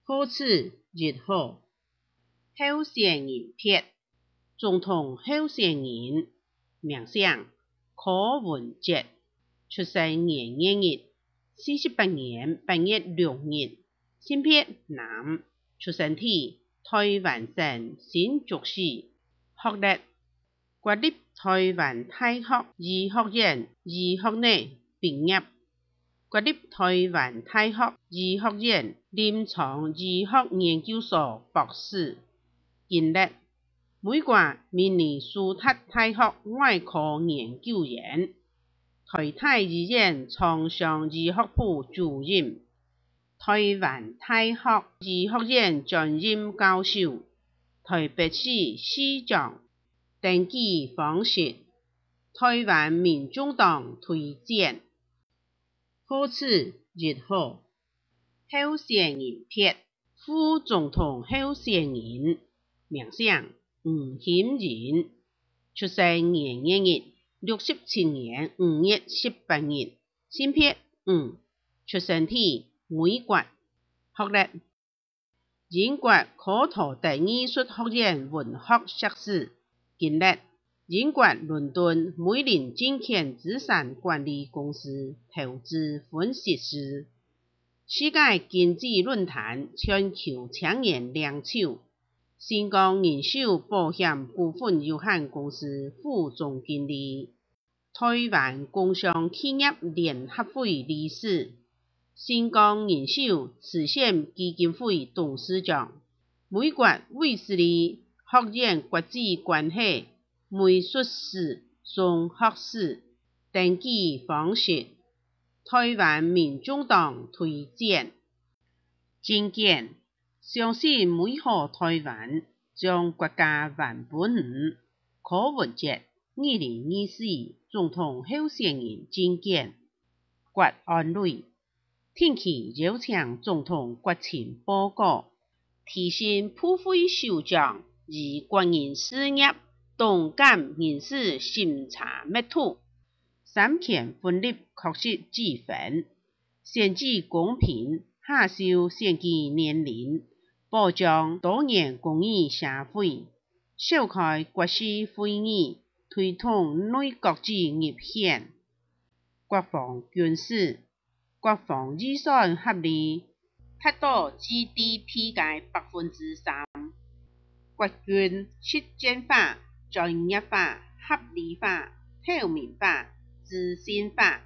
好此日好，候选人撇，总统候选人名相柯文哲，出生年月日48年8月6日，性别男，出生地台湾省新竹市，学历国立台湾大学医学院医学系毕业。国立台湾大学医学院临床医学研究所博士，经历美国明尼苏达大学外科研究员，台大医院创伤医学部主任，台湾大学医学院专任教授，台北市市长登记方式，台湾民众党推荐。好此日好，候选人撇，副总统候选人名相吴欣仁，出生年月日67年5月18日，性别出生地美国，学历英国科托特艺术学院文学硕士，经历英国伦敦美林证券资产管理公司投资分析师，世界经济论坛全球青年领袖，新光人寿保险股份有限公司副总经理，台湾工商企业联合会理事，新光人寿慈善基金会董事长，美国卫斯理学院国际关系美术史双学士，登记方式，台湾民众党推荐。政见相信美好台湾将国家万本圆。柯文哲2024总统候选人政见，国安类定期邀请总统国情报告，提升普惠首长与国营事业动感人事审查密度，三权分立确实之分，选举公平，下修选举年龄，保障多元公益社会，召开国事会议，推动内国际入宪，国防军事，国防预算合理，达到 GDP 嘅3%，国军实践化、专业化、合理化、透明化、资讯化，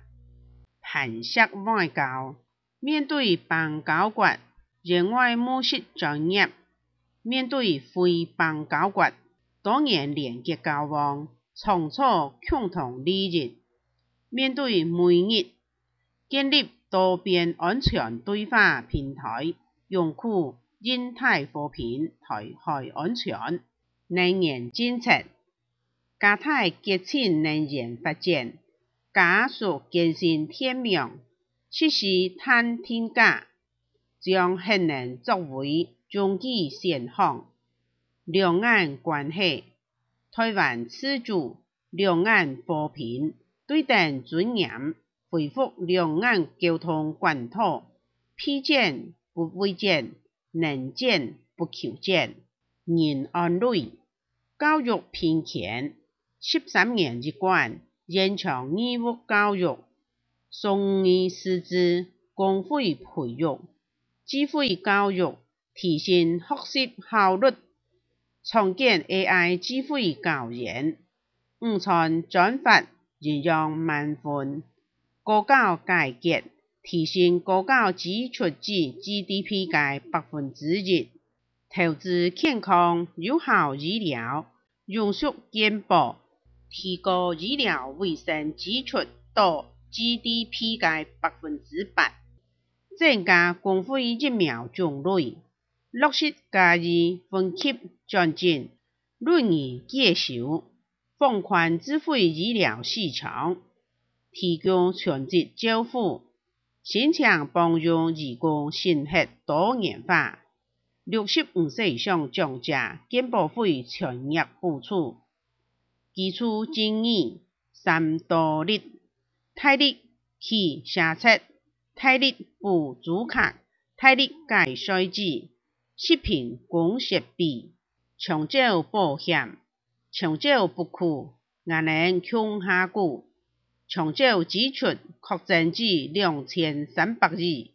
盘石外交。面对邦交国，仍外务实专业；面对非邦交国，当然廉洁交往，创造共同利益。面对美日，建立多边安全对话平台，拥护印太和平、台海安全。能源政策，加大洁净能源发展，加速更新天命，实施碳定价，将核能作为中期选项。两岸关系，台湾自主，两岸和平，对等尊严，恢复两岸交通管道，批准不违建，能建不求建。人安类，教育平权，13年一贯，延长义务教育，双语师资，公费培育，智慧教育，提升学习效率，创建 AI 智慧教研，五川转发营养满分，高教改革，提升高教基础值 GDP 嘅1%，投资健康有效医疗，永续健保，提高医疗卫生基础到 GDP 嘅8%，增加公费疫苗种类，落实加医分级转进，轮椅介绍，放宽智慧医疗市场，提供全职照护，增强帮助义工生活多元化，65岁以上长者健保费全额补助，基础正义3多力，体力去社测，体力不足卡，大力解衰子，失贫攻设备，长照保险，长照不苦，也能穷下久。长照支出确诊至2300亿，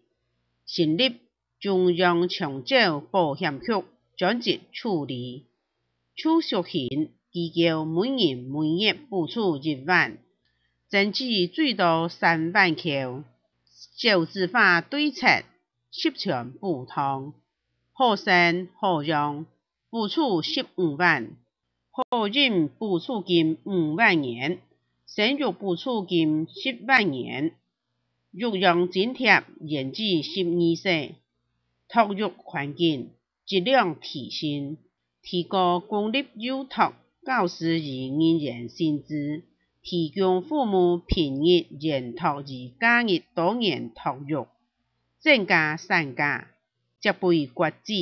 成立中央长照保险局专职处理。储蓄型机构每人每月补助1万，增至最多3万块。少子化对策十全不通，好生好养补助15万，好孕补助金5万元，生育补助金10万元，育养津贴延至12岁，托育环境质量提升，提高公立幼托教师与人员薪资，提供父母平日延托与假日多元托育，增加产假，接备国子，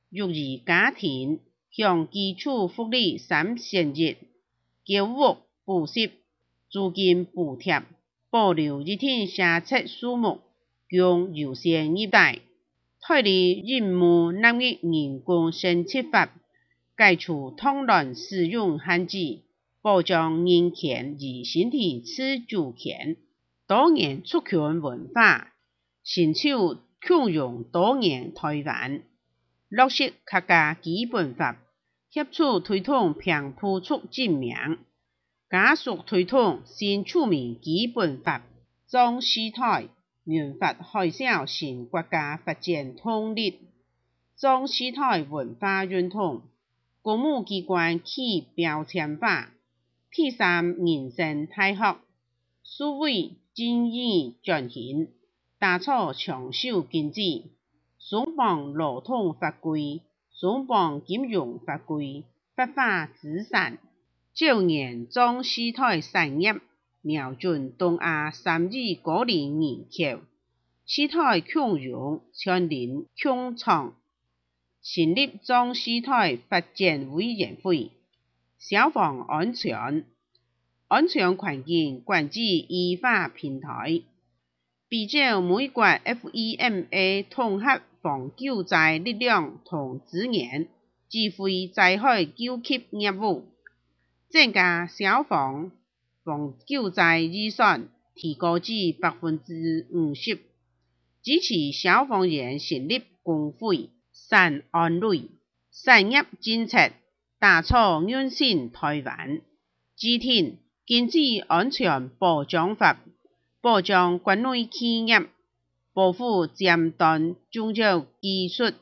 育儿家庭向基础福利3选1，教育补习、租金补贴，保留一天社册数目，供优先入代。推理任务纳入人工生殖法，解除通卵使用限制，保障人权与身体自主权。多元族群文化，伸手享用多元台湾，落实客家基本法，协助推动平埔族证明，加速推动新住民基本法，将时代民法开销新国家发展动力，将时代文化认同，公务机关去标签化，第3人生大学，数位经济转型，打造长寿经济，松绑劳动法规，松绑金融法规，发化资产，照研将时代产业瞄准东亚3亿高龄人口，时代共融全人共创，成立将时代发展委员会，消防安全环境管制依法平台，比照美国 FEMA 统合防救灾力量同资源，指挥灾害救急业务，增加消防防救灾预算，提高至50%，支持消防员成立工会，产安类产业政策，打造软性台湾，制定经济安全保障法，保障国内企业，保护尖端中小技术，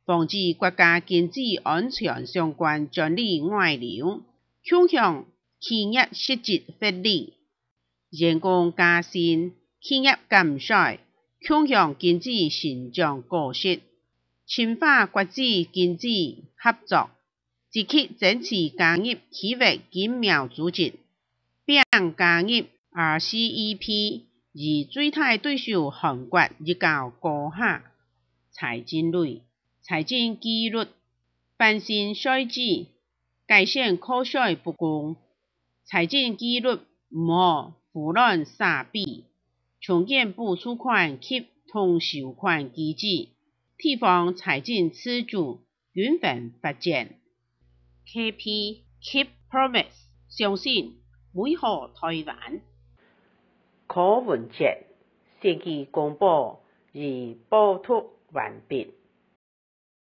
防止国家经济安全相关专利外流，共享企业实质福利，员工加薪，企业减税，共享经济成长果实，深化国际经济合作，积极争取加入企业经贸组织，并加入 RCEP， 而最大对手韩国日较高下。财政类，财政纪律，翻新税制，改善课税不公，财政纪律唔好胡乱撒币，重建补助款及通收款机制，地方财政自主，均衡发展。KP Keep Promise， 相信美好台湾。柯文哲设计公布已补图完毕。